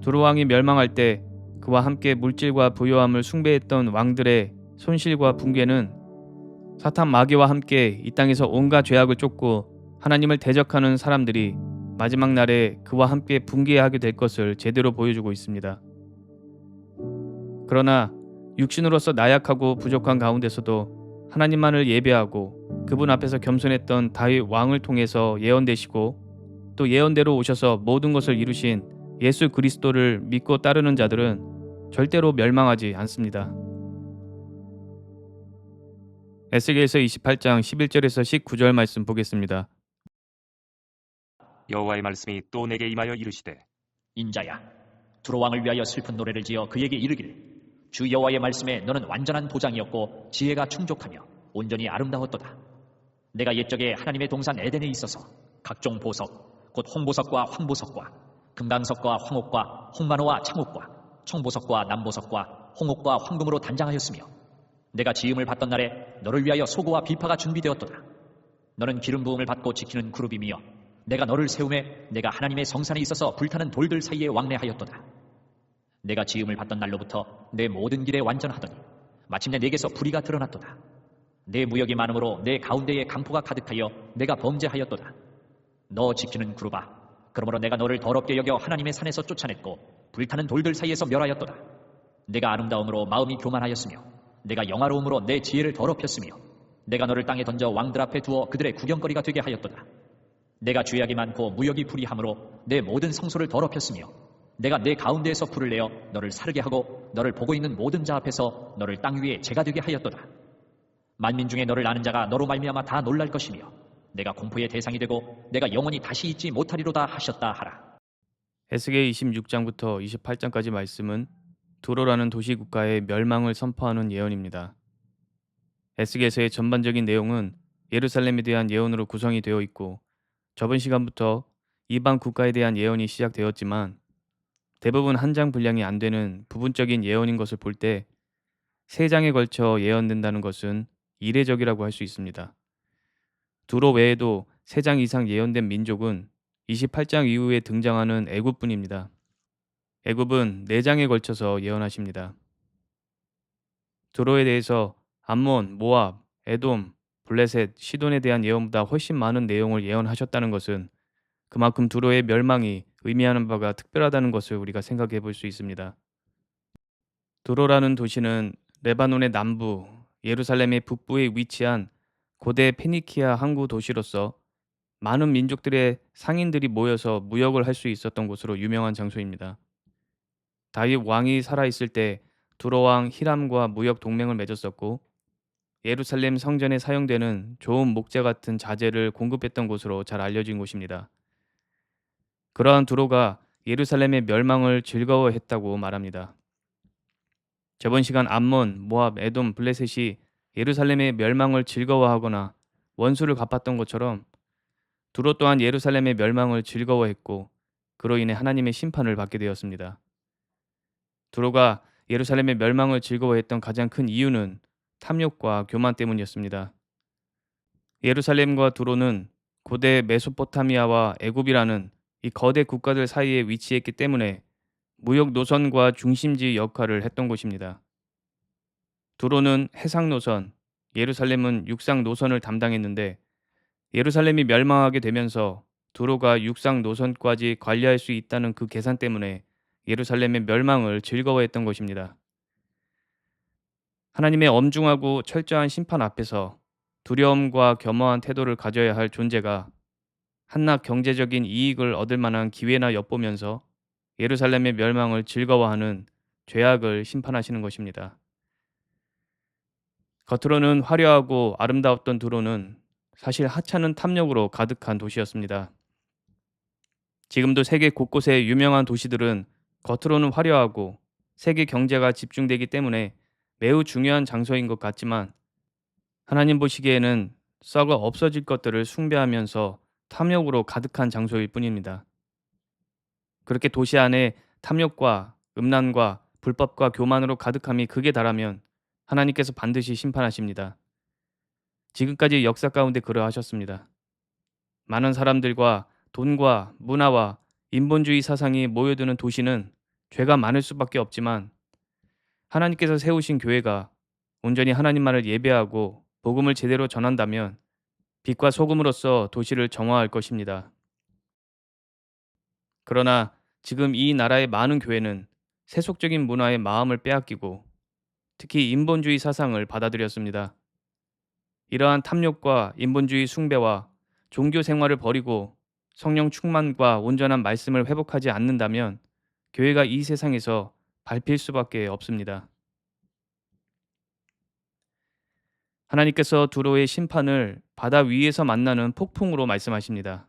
두로 왕이 멸망할 때 그와 함께 물질과 부요함을 숭배했던 왕들의 손실과 붕괴는 사탄 마귀와 함께 이 땅에서 온갖 죄악을 쫓고 하나님을 대적하는 사람들이 마지막 날에 그와 함께 붕괴하게 될 것을 제대로 보여주고 있습니다. 그러나 육신으로서 나약하고 부족한 가운데서도 하나님만을 예배하고 그분 앞에서 겸손했던 다윗 왕을 통해서 예언되시고 또 예언대로 오셔서 모든 것을 이루신 예수 그리스도를 믿고 따르는 자들은 절대로 멸망하지 않습니다. 에스겔서 28장 11절에서 19절 말씀 보겠습니다. 여호와의 말씀이 또 내게 임하여 이르시되 인자야, 두로 왕을 위하여 슬픈 노래를 지어 그에게 이르기를 주 여호와의 말씀에 너는 완전한 보장이었고 지혜가 충족하며 온전히 아름다웠도다. 내가 옛적에 하나님의 동산 에덴에 있어서 각종 보석 곧 홍보석과 황보석과 금강석과 황옥과 홍만호와 창옥과 청보석과 남보석과 홍옥과 황금으로 단장하였으며 내가 지음을 받던 날에 너를 위하여 소고와 비파가 준비되었도다. 너는 기름 부음을 받고 지키는 그룹이며 내가 너를 세우매 내가 하나님의 성산에 있어서 불타는 돌들 사이에 왕래하였도다. 내가 지음을 받던 날로부터 내 모든 길에 완전하더니 마침내 내게서 불의가 드러났도다. 내 무역이 많으므로 내 가운데에 강포가 가득하여 내가 범죄하였도다. 너 지키는 그룹아, 그러므로 내가 너를 더럽게 여겨 하나님의 산에서 쫓아냈고 불타는 돌들 사이에서 멸하였도다. 내가 아름다움으로 마음이 교만하였으며 내가 영화로움으로 내 지혜를 더럽혔으며 내가 너를 땅에 던져 왕들 앞에 두어 그들의 구경거리가 되게 하였도다. 내가 죄악이 많고 무역이 불의함으로 내 모든 성소를 더럽혔으며 내가 내 가운데에서 불을 내어 너를 사르게 하고 너를 보고 있는 모든 자 앞에서 너를 땅 위에 재가 되게 하였도다. 만민 중에 너를 아는 자가 너로 말미암아 다 놀랄 것이며 내가 공포의 대상이 되고 내가 영원히 다시 잊지 못하리로다 하셨다 하라. 에스겔 26장부터 28장까지 말씀은 두로라는 도시국가의 멸망을 선포하는 예언입니다. 에스겔서의 전반적인 내용은 예루살렘에 대한 예언으로 구성이 되어 있고 저번 시간부터 이방 국가에 대한 예언이 시작되었지만 대부분 한 장 분량이 안 되는 부분적인 예언인 것을 볼 때 세 장에 걸쳐 예언된다는 것은 이례적이라고 할 수 있습니다. 두로 외에도 3장 이상 예언된 민족은 28장 이후에 등장하는 애굽뿐입니다. 애굽은 4장에 걸쳐서 예언하십니다. 두로에 대해서 암몬, 모압, 에돔, 블레셋, 시돈에 대한 예언보다 훨씬 많은 내용을 예언하셨다는 것은 그만큼 두로의 멸망이 의미하는 바가 특별하다는 것을 우리가 생각해 볼 수 있습니다. 두로라는 도시는 레바논의 남부, 예루살렘의 북부에 위치한 고대 페니키아 항구 도시로서 많은 민족들의 상인들이 모여서 무역을 할 수 있었던 곳으로 유명한 장소입니다. 다윗 왕이 살아있을 때 두로 왕 히람과 무역 동맹을 맺었었고 예루살렘 성전에 사용되는 좋은 목재 같은 자재를 공급했던 곳으로 잘 알려진 곳입니다. 그러한 두로가 예루살렘의 멸망을 즐거워했다고 말합니다. 저번 시간 암몬, 모압, 에돔, 블레셋이 예루살렘의 멸망을 즐거워하거나 원수를 갚았던 것처럼 두로 또한 예루살렘의 멸망을 즐거워했고 그로 인해 하나님의 심판을 받게 되었습니다. 두로가 예루살렘의 멸망을 즐거워했던 가장 큰 이유는 탐욕과 교만 때문이었습니다. 예루살렘과 두로는 고대 메소포타미아와 애굽이라는 이 거대 국가들 사이에 위치했기 때문에 무역 노선과 중심지 역할을 했던 곳입니다. 두로는 해상 노선, 예루살렘은 육상 노선을 담당했는데 예루살렘이 멸망하게 되면서 두로가 육상 노선까지 관리할 수 있다는 그 계산 때문에 예루살렘의 멸망을 즐거워했던 것입니다. 하나님의 엄중하고 철저한 심판 앞에서 두려움과 겸허한 태도를 가져야 할 존재가 한낱 경제적인 이익을 얻을 만한 기회나 엿보면서 예루살렘의 멸망을 즐거워하는 죄악을 심판하시는 것입니다. 겉으로는 화려하고 아름다웠던 두로는 사실 하찮은 탐욕으로 가득한 도시였습니다. 지금도 세계 곳곳의 유명한 도시들은 겉으로는 화려하고 세계 경제가 집중되기 때문에 매우 중요한 장소인 것 같지만 하나님 보시기에는 썩어 없어질 것들을 숭배하면서 탐욕으로 가득한 장소일 뿐입니다. 그렇게 도시 안에 탐욕과 음란과 불법과 교만으로 가득함이 극에 달하면 하나님께서 반드시 심판하십니다. 지금까지 역사 가운데 그러하셨습니다. 많은 사람들과 돈과 문화와 인본주의 사상이 모여드는 도시는 죄가 많을 수밖에 없지만 하나님께서 세우신 교회가 온전히 하나님만을 예배하고 복음을 제대로 전한다면 빛과 소금으로서 도시를 정화할 것입니다. 그러나 지금 이 나라의 많은 교회는 세속적인 문화의 마음을 빼앗기고 특히 인본주의 사상을 받아들였습니다. 이러한 탐욕과 인본주의 숭배와 종교 생활을 버리고 성령 충만과 온전한 말씀을 회복하지 않는다면 교회가 이 세상에서 밟힐 수밖에 없습니다. 하나님께서 두로의 심판을 바다 위에서 만나는 폭풍으로 말씀하십니다.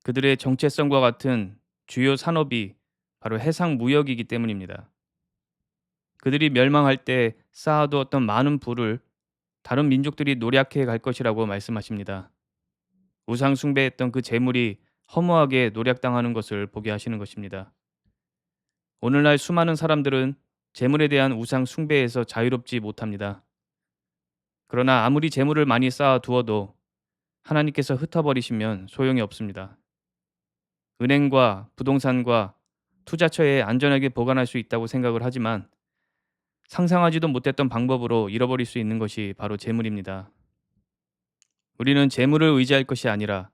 그들의 정체성과 같은 주요 산업이 바로 해상 무역이기 때문입니다. 그들이 멸망할 때 쌓아두었던 많은 부를 다른 민족들이 노략해 갈 것이라고 말씀하십니다. 우상 숭배했던 그 재물이 허무하게 노략당하는 것을 보게 하시는 것입니다. 오늘날 수많은 사람들은 재물에 대한 우상 숭배에서 자유롭지 못합니다. 그러나 아무리 재물을 많이 쌓아 두어도 하나님께서 흩어버리시면 소용이 없습니다. 은행과 부동산과 투자처에 안전하게 보관할 수 있다고 생각을 하지만 상상하지도 못했던 방법으로 잃어버릴 수 있는 것이 바로 재물입니다. 우리는 재물을 의지할 것이 아니라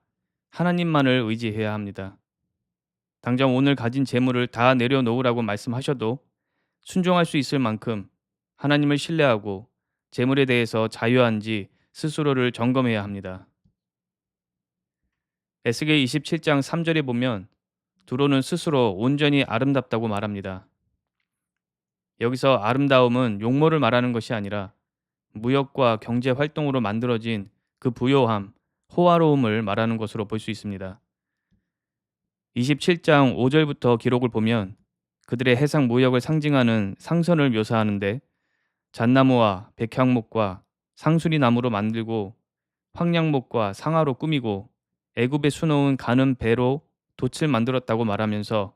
하나님만을 의지해야 합니다. 당장 오늘 가진 재물을 다 내려놓으라고 말씀하셔도 순종할 수 있을 만큼 하나님을 신뢰하고 재물에 대해서 자유한지 스스로를 점검해야 합니다. 에스겔 27장 3절에 보면 두로는 스스로 온전히 아름답다고 말합니다. 여기서 아름다움은 용모를 말하는 것이 아니라 무역과 경제 활동으로 만들어진 그 부요함, 호화로움을 말하는 것으로 볼 수 있습니다. 27장 5절부터 기록을 보면 그들의 해상 무역을 상징하는 상선을 묘사하는데 잣나무와 백향목과 상수리 나무로 만들고 황량목과 상아로 꾸미고 애굽에 수놓은 가는 배로 돛을 만들었다고 말하면서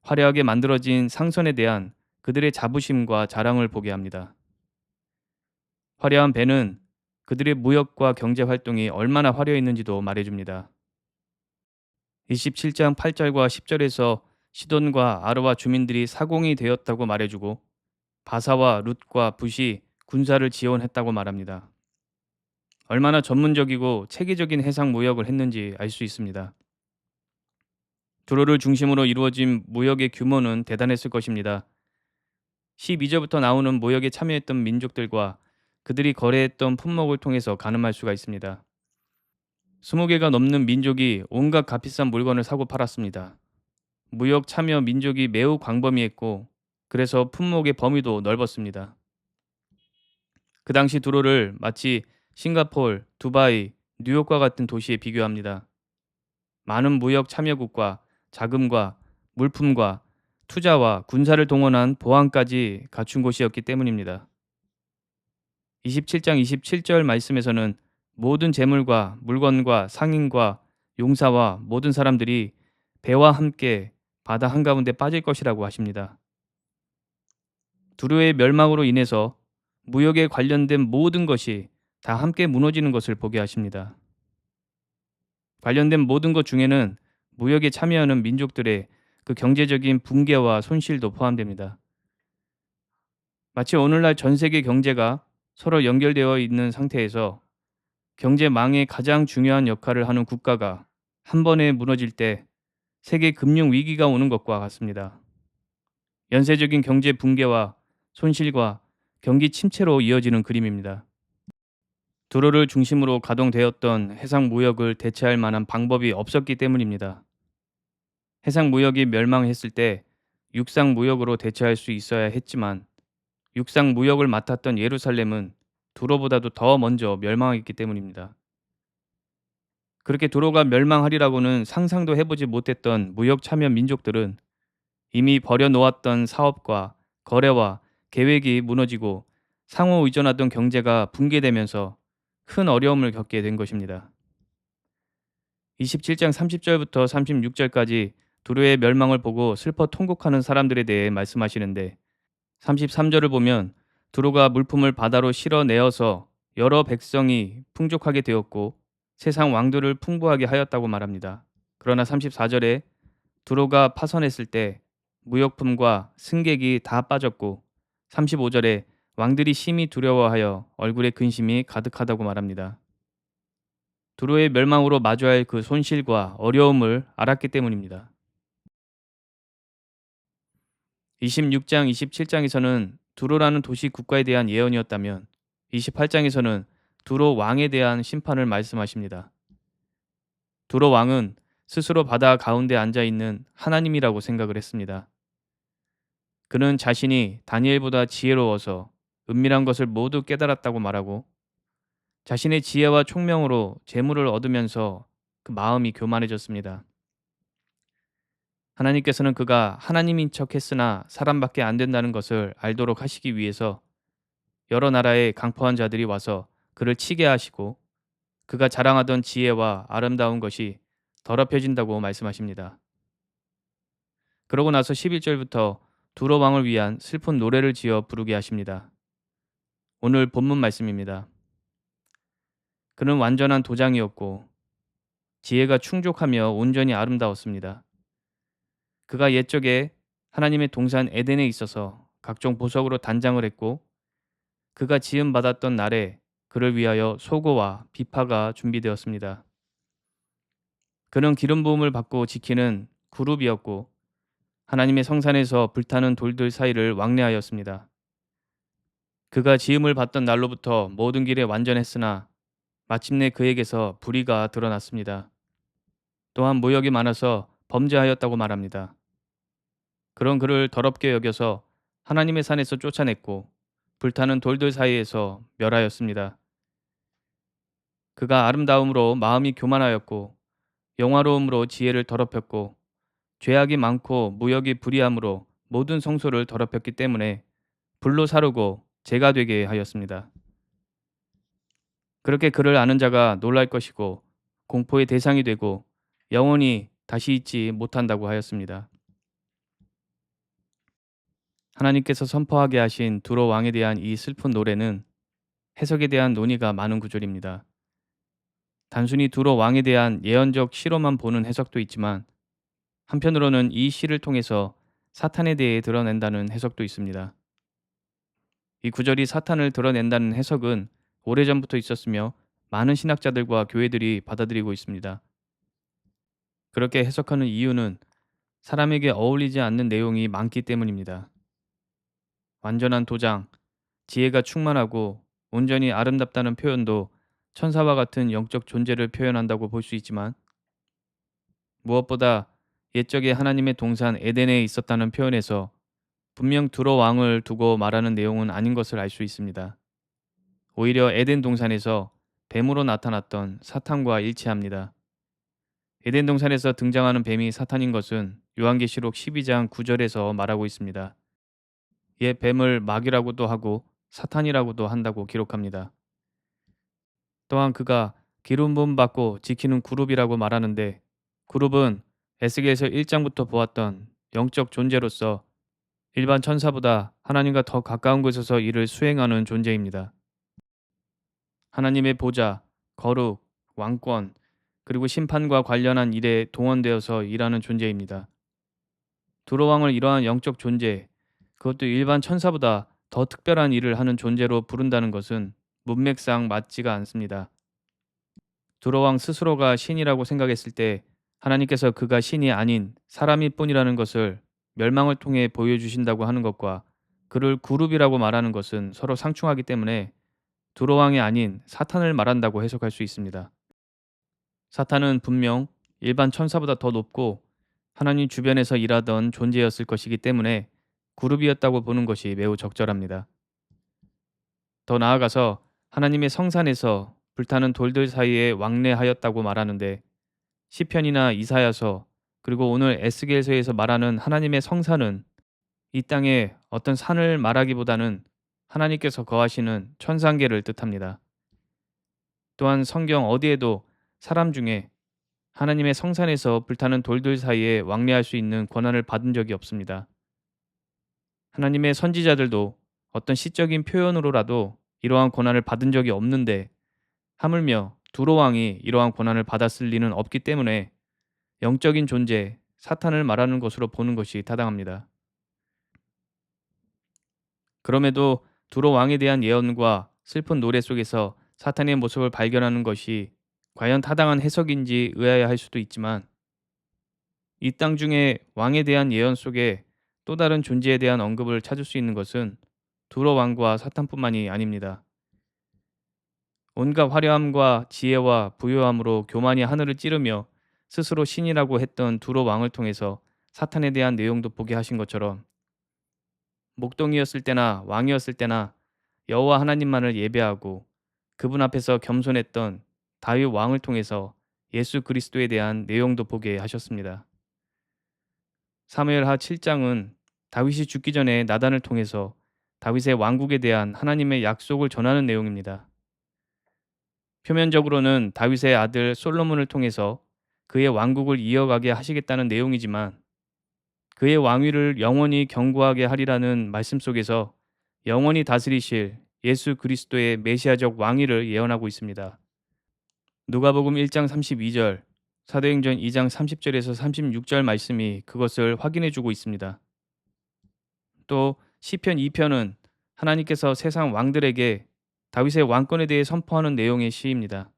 화려하게 만들어진 상선에 대한 그들의 자부심과 자랑을 보게 합니다. 화려한 배는 그들의 무역과 경제 활동이 얼마나 화려했는지도 말해줍니다. 27장 8절과 10절에서 시돈과 아르와 주민들이 사공이 되었다고 말해주고 바사와 룻과 붓이 군사를 지원했다고 말합니다. 얼마나 전문적이고 체계적인 해상 무역을 했는지 알 수 있습니다. 두로를 중심으로 이루어진 무역의 규모는 대단했을 것입니다. 12절부터 나오는 무역에 참여했던 민족들과 그들이 거래했던 품목을 통해서 가늠할 수가 있습니다. 20개가 넘는 민족이 온갖 값비싼 물건을 사고 팔았습니다. 무역 참여 민족이 매우 광범위했고 그래서 품목의 범위도 넓었습니다. 그 당시 두로를 마치 싱가폴, 두바이, 뉴욕과 같은 도시에 비교합니다. 많은 무역 참여국과 자금과 물품과 투자와 군사를 동원한 보안까지 갖춘 곳이었기 때문입니다. 27장 27절 말씀에서는 모든 재물과 물건과 상인과 용사와 모든 사람들이 배와 함께 바다 한가운데 빠질 것이라고 하십니다. 두로의 멸망으로 인해서 무역에 관련된 모든 것이 다 함께 무너지는 것을 보게 하십니다. 관련된 모든 것 중에는 무역에 참여하는 민족들의 그 경제적인 붕괴와 손실도 포함됩니다. 마치 오늘날 전 세계 경제가 서로 연결되어 있는 상태에서 경제망의 가장 중요한 역할을 하는 국가가 한 번에 무너질 때 세계 금융 위기가 오는 것과 같습니다. 연쇄적인 경제 붕괴와 손실과 경기 침체로 이어지는 그림입니다. 두로를 중심으로 가동되었던 해상 무역을 대체할 만한 방법이 없었기 때문입니다. 해상 무역이 멸망했을 때 육상 무역으로 대체할 수 있어야 했지만 육상 무역을 맡았던 예루살렘은 두로보다도 더 먼저 멸망했기 때문입니다. 그렇게 두로가 멸망하리라고는 상상도 해보지 못했던 무역 참여 민족들은 이미 버려놓았던 사업과 거래와 계획이 무너지고 상호 의존하던 경제가 붕괴되면서 큰 어려움을 겪게 된 것입니다. 27장 30절부터 36절까지 두로의 멸망을 보고 슬퍼 통곡하는 사람들에 대해 말씀하시는데 33절을 보면 두로가 물품을 바다로 실어내어서 여러 백성이 풍족하게 되었고 세상 왕들을 풍부하게 하였다고 말합니다. 그러나 34절에 두로가 파선했을 때 무역품과 승객이 다 빠졌고 35절에 왕들이 심히 두려워하여 얼굴에 근심이 가득하다고 말합니다. 두로의 멸망으로 마주할 그 손실과 어려움을 알았기 때문입니다. 26장, 27장에서는 두로라는 도시 국가에 대한 예언이었다면 28장에서는 두로 왕에 대한 심판을 말씀하십니다. 두로 왕은 스스로 바다 가운데 앉아 있는 하나님이라고 생각을 했습니다. 그는 자신이 다니엘보다 지혜로워서 은밀한 것을 모두 깨달았다고 말하고 자신의 지혜와 총명으로 재물을 얻으면서 그 마음이 교만해졌습니다. 하나님께서는 그가 하나님인 척 했으나 사람밖에 안 된다는 것을 알도록 하시기 위해서 여러 나라의 강포한 자들이 와서 그를 치게 하시고 그가 자랑하던 지혜와 아름다운 것이 더럽혀진다고 말씀하십니다. 그러고 나서 11절부터 두로 왕을 위한 슬픈 노래를 지어 부르게 하십니다. 오늘 본문 말씀입니다. 그는 완전한 도장이었고 지혜가 충족하며 온전히 아름다웠습니다. 그가 옛적에 하나님의 동산 에덴에 있어서 각종 보석으로 단장을 했고 그가 지음 받았던 날에 그를 위하여 소고와 비파가 준비되었습니다. 그는 기름 부음을 받고 지키는 그룹이었고 하나님의 성산에서 불타는 돌들 사이를 왕래하였습니다. 그가 지음을 받던 날로부터 모든 길에 완전했으나 마침내 그에게서 불의가 드러났습니다. 또한 모욕이 많아서 범죄하였다고 말합니다. 그런 그를 더럽게 여겨서 하나님의 산에서 쫓아냈고 불타는 돌들 사이에서 멸하였습니다. 그가 아름다움으로 마음이 교만하였고 영화로움으로 지혜를 더럽혔고 죄악이 많고 무역이 불의함으로 모든 성소를 더럽혔기 때문에 불로 사르고 재가 되게 하였습니다. 그렇게 그를 아는 자가 놀랄 것이고 공포의 대상이 되고 영원히 다시 잊지 못한다고 하였습니다. 하나님께서 선포하게 하신 두로 왕에 대한 이 슬픈 노래는 해석에 대한 논의가 많은 구절입니다. 단순히 두로 왕에 대한 예언적 시로만 보는 해석도 있지만 한편으로는 이 시를 통해서 사탄에 대해 드러낸다는 해석도 있습니다. 이 구절이 사탄을 드러낸다는 해석은 오래전부터 있었으며 많은 신학자들과 교회들이 받아들이고 있습니다. 그렇게 해석하는 이유는 사람에게 어울리지 않는 내용이 많기 때문입니다. 완전한 도장, 지혜가 충만하고 온전히 아름답다는 표현도 천사와 같은 영적 존재를 표현한다고 볼 수 있지만 무엇보다 옛적에 하나님의 동산 에덴에 있었다는 표현에서 분명 두로 왕을 두고 말하는 내용은 아닌 것을 알 수 있습니다. 오히려 에덴 동산에서 뱀으로 나타났던 사탄과 일치합니다. 에덴 동산에서 등장하는 뱀이 사탄인 것은 요한계시록 12장 9절에서 말하고 있습니다. 옛 뱀을 마귀라고도 하고 사탄이라고도 한다고 기록합니다. 또한 그가 기름 부음 받고 지키는 그룹이라고 말하는데 그룹은 에스겔서 1장부터 보았던 영적 존재로서 일반 천사보다 하나님과 더 가까운 곳에서 일을 수행하는 존재입니다. 하나님의 보좌, 거룩, 왕권, 그리고 심판과 관련한 일에 동원되어서 일하는 존재입니다. 두로 왕을 이러한 영적 존재, 그것도 일반 천사보다 더 특별한 일을 하는 존재로 부른다는 것은 문맥상 맞지가 않습니다. 두로 왕 스스로가 신이라고 생각했을 때 하나님께서 그가 신이 아닌 사람일 뿐이라는 것을 멸망을 통해 보여주신다고 하는 것과 그를 그룹이라고 말하는 것은 서로 상충하기 때문에 두로 왕이 아닌 사탄을 말한다고 해석할 수 있습니다. 사탄은 분명 일반 천사보다 더 높고 하나님 주변에서 일하던 존재였을 것이기 때문에 그룹이었다고 보는 것이 매우 적절합니다. 더 나아가서 하나님의 성산에서 불타는 돌들 사이에 왕래하였다고 말하는데 시편이나 이사야서 그리고 오늘 에스겔서에서 말하는 하나님의 성산은 이 땅에 어떤 산을 말하기보다는 하나님께서 거하시는 천상계를 뜻합니다. 또한 성경 어디에도 사람 중에 하나님의 성산에서 불타는 돌들 사이에 왕래할 수 있는 권한을 받은 적이 없습니다. 하나님의 선지자들도 어떤 시적인 표현으로라도 이러한 권한을 받은 적이 없는데 하물며 두로 왕이 이러한 권한을 받았을 리는 없기 때문에 영적인 존재, 사탄을 말하는 것으로 보는 것이 타당합니다. 그럼에도 두로 왕에 대한 예언과 슬픈 노래 속에서 사탄의 모습을 발견하는 것이 과연 타당한 해석인지 의아해할 수도 있지만, 이 땅 중에 왕에 대한 예언 속에 또 다른 존재에 대한 언급을 찾을 수 있는 것은 두로 왕과 사탄뿐만이 아닙니다. 온갖 화려함과 지혜와 부요함으로 교만이 하늘을 찌르며 스스로 신이라고 했던 두로 왕을 통해서 사탄에 대한 내용도 보게 하신 것처럼, 목동이었을 때나 왕이었을 때나 여호와 하나님만을 예배하고 그분 앞에서 겸손했던 다윗 왕을 통해서 예수 그리스도에 대한 내용도 보게 하셨습니다. 사무엘하 7장은 다윗이 죽기 전에 나단을 통해서 다윗의 왕국에 대한 하나님의 약속을 전하는 내용입니다. 표면적으로는 다윗의 아들 솔로몬을 통해서 그의 왕국을 이어가게 하시겠다는 내용이지만, 그의 왕위를 영원히 견고하게 하리라는 말씀 속에서 영원히 다스리실 예수 그리스도의 메시아적 왕위를 예언하고 있습니다. 누가복음 1장 32절, 사도행전 2장 30절에서 36절 말씀이 그것을 확인해 주고 있습니다. 또 시편 2편은 하나님께서 세상 왕들에게 다윗의 왕권에 대해 선포하는 내용의 시입니다.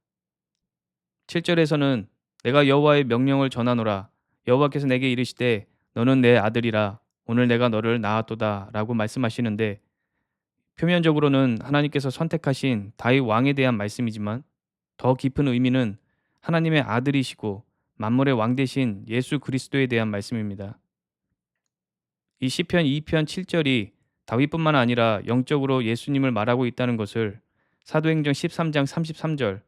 7절에서는 내가 여호와의 명령을 전하노라, 여호와께서 내게 이르시되 너는 내 아들이라, 오늘 내가 너를 낳았도다 라고 말씀하시는데, 표면적으로는 하나님께서 선택하신 다윗 왕에 대한 말씀이지만 더 깊은 의미는 하나님의 아들이시고 만물의 왕 되신 예수 그리스도에 대한 말씀입니다. 이 시편 2편 7절이 다윗뿐만 아니라 영적으로 예수님을 말하고 있다는 것을 사도행전 13장 33절,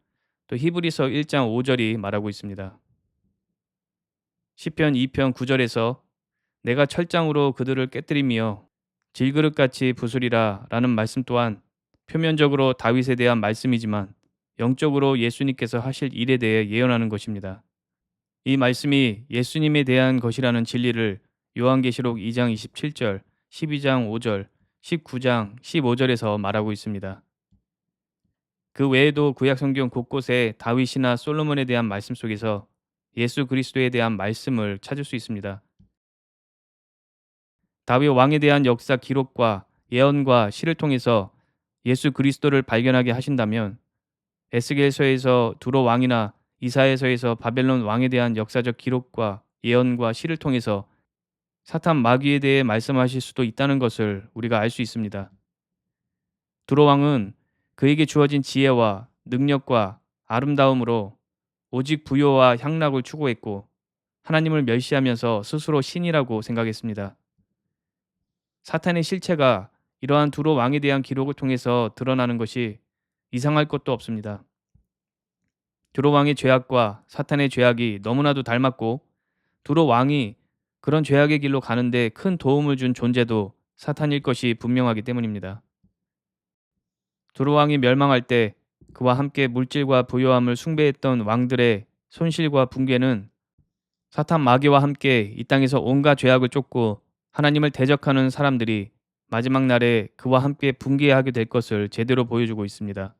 또 히브리서 1장 5절이 말하고 있습니다. 시편 2편 9절에서 내가 철장으로 그들을 깨뜨리며 질그릇같이 부수리라 라는 말씀 또한 표면적으로 다윗에 대한 말씀이지만 영적으로 예수님께서 하실 일에 대해 예언하는 것입니다. 이 말씀이 예수님에 대한 것이라는 진리를 요한계시록 2장 27절, 12장 5절, 19장 15절에서 말하고 있습니다. 그 외에도 구약성경 곳곳에 다윗이나 솔로몬에 대한 말씀 속에서 예수 그리스도에 대한 말씀을 찾을 수 있습니다. 다윗 왕에 대한 역사 기록과 예언과 시를 통해서 예수 그리스도를 발견하게 하신다면, 에스겔서에서 두로 왕이나 이사야서에서 바벨론 왕에 대한 역사적 기록과 예언과 시를 통해서 사탄 마귀에 대해 말씀하실 수도 있다는 것을 우리가 알 수 있습니다. 두로 왕은 그에게 주어진 지혜와 능력과 아름다움으로 오직 부요와 향락을 추구했고 하나님을 멸시하면서 스스로 신이라고 생각했습니다. 사탄의 실체가 이러한 두로 왕에 대한 기록을 통해서 드러나는 것이 이상할 것도 없습니다. 두로 왕의 죄악과 사탄의 죄악이 너무나도 닮았고, 두로 왕이 그런 죄악의 길로 가는데 큰 도움을 준 존재도 사탄일 것이 분명하기 때문입니다. 두로 왕이 멸망할 때 그와 함께 물질과 부요함을 숭배했던 왕들의 손실과 붕괴는 사탄 마귀와 함께 이 땅에서 온갖 죄악을 쫓고 하나님을 대적하는 사람들이 마지막 날에 그와 함께 붕괴하게 될 것을 제대로 보여주고 있습니다.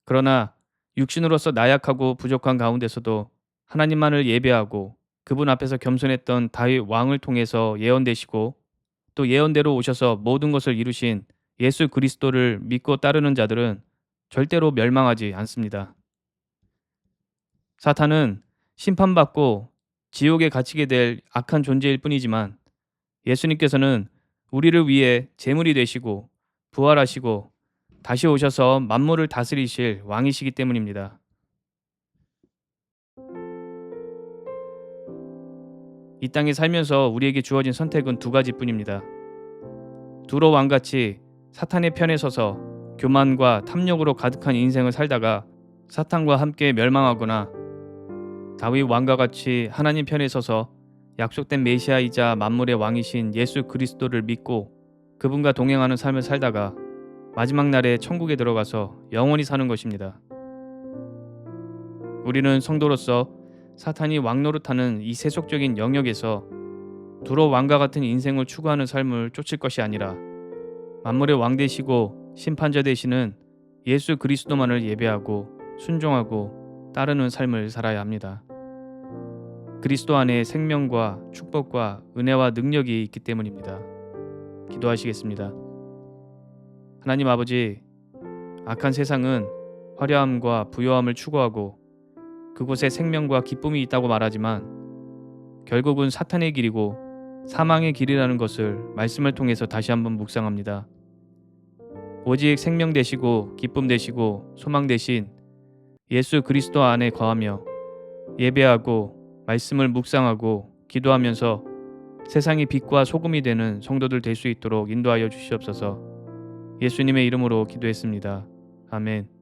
그러나 육신으로서 나약하고 부족한 가운데서도 하나님만을 예배하고 그분 앞에서 겸손했던 다윗 왕을 통해서 예언되시고 또 예언대로 오셔서 모든 것을 이루신 예수 그리스도를 믿고 따르는 자들은 절대로 멸망하지 않습니다. 사탄은 심판받고 지옥에 갇히게 될 악한 존재일 뿐이지만, 예수님께서는 우리를 위해 제물이 되시고 부활하시고 다시 오셔서 만물을 다스리실 왕이시기 때문입니다. 이 땅에 살면서 우리에게 주어진 선택은 두 가지뿐입니다. 두로 왕같이 사탄의 편에 서서 교만과 탐욕으로 가득한 인생을 살다가 사탄과 함께 멸망하거나, 다윗 왕과 같이 하나님 편에 서서 약속된 메시아이자 만물의 왕이신 예수 그리스도를 믿고 그분과 동행하는 삶을 살다가 마지막 날에 천국에 들어가서 영원히 사는 것입니다. 우리는 성도로서 사탄이 왕노릇하는 이 세속적인 영역에서 두로 왕과 같은 인생을 추구하는 삶을 쫓을 것이 아니라 만물의 왕 되시고 심판자 되시는 예수 그리스도만을 예배하고 순종하고 따르는 삶을 살아야 합니다. 그리스도 안에 생명과 축복과 은혜와 능력이 있기 때문입니다. 기도하시겠습니다. 하나님 아버지, 악한 세상은 화려함과 부요함을 추구하고 그곳에 생명과 기쁨이 있다고 말하지만 결국은 사탄의 길이고 사망의 길이라는 것을 말씀을 통해서 다시 한번 묵상합니다. 오직 생명 되시고 기쁨 되시고 소망 되신 예수 그리스도 안에 거하며 예배하고 말씀을 묵상하고 기도하면서 세상의 빛과 소금이 되는 성도들 될 수 있도록 인도하여 주시옵소서. 예수님의 이름으로 기도했습니다. 아멘.